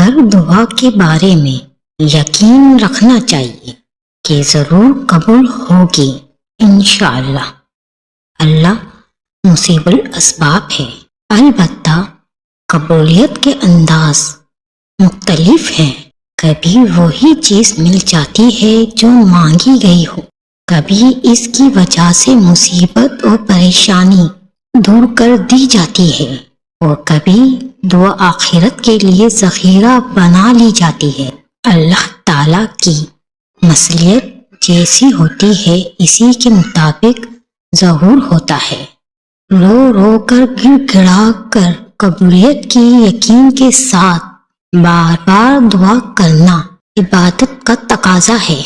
ہر دعا کے بارے میں یقین رکھنا چاہیے کہ ضرور قبول ہوگی انشاءاللہ۔ اللہ مصیب الاسباب ہے، البتہ قبولیت کے انداز مختلف ہیں۔ کبھی وہی چیز مل جاتی ہے جو مانگی گئی ہو، کبھی اس کی وجہ سے مصیبت اور پریشانی دور کر دی جاتی ہے، اور کبھی دعا آخرت کے لیے ذخیرہ بنا لی جاتی ہے۔ اللہ تعالیٰ کی مصلحت جیسی ہوتی ہے اسی کے مطابق ظہور ہوتا ہے۔ رو رو کر گڑ گڑا کر قبولیت کی یقین کے ساتھ بار بار دعا کرنا عبادت کا تقاضا ہے۔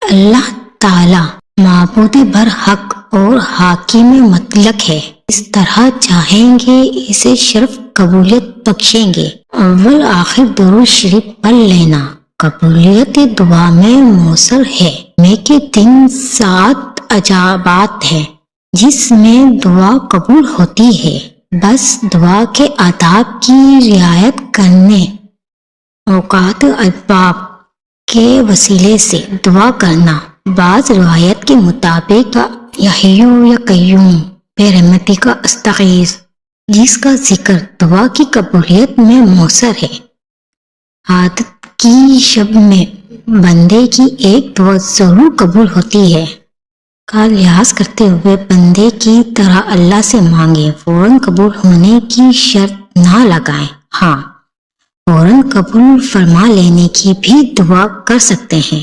اللہ تعالیٰ معبود برحق اور حاکم مطلق ہے، اس طرح چاہیں گے اسے شرف قبولیت بخشیں گے۔ اول آخر درود شریف پڑھ لینا قبولیت دعا میں موثر ہے۔ میں کے دن 7 عجائبات ہیں جس میں دعا قبول ہوتی ہے، بس دعا کے آداب کی رعایت کرنے، اوقات اسباب کے وسیلے سے دعا کرنا۔ بعض روایت کے مطابق یا حیو یا قیوم برحمتک استغیث، جس کا ذکر دعا کی قبولیت میں موثر ہے۔ عادت کی شب میں بندے کی ایک دعا ضرور قبول ہوتی ہے کا لحاظ کرتے ہوئے بندے کی طرح اللہ سے مانگیں، فوراً قبول ہونے کی شرط نہ لگائیں۔ ہاں، فوراً قبول فرما لینے کی بھی دعا کر سکتے ہیں۔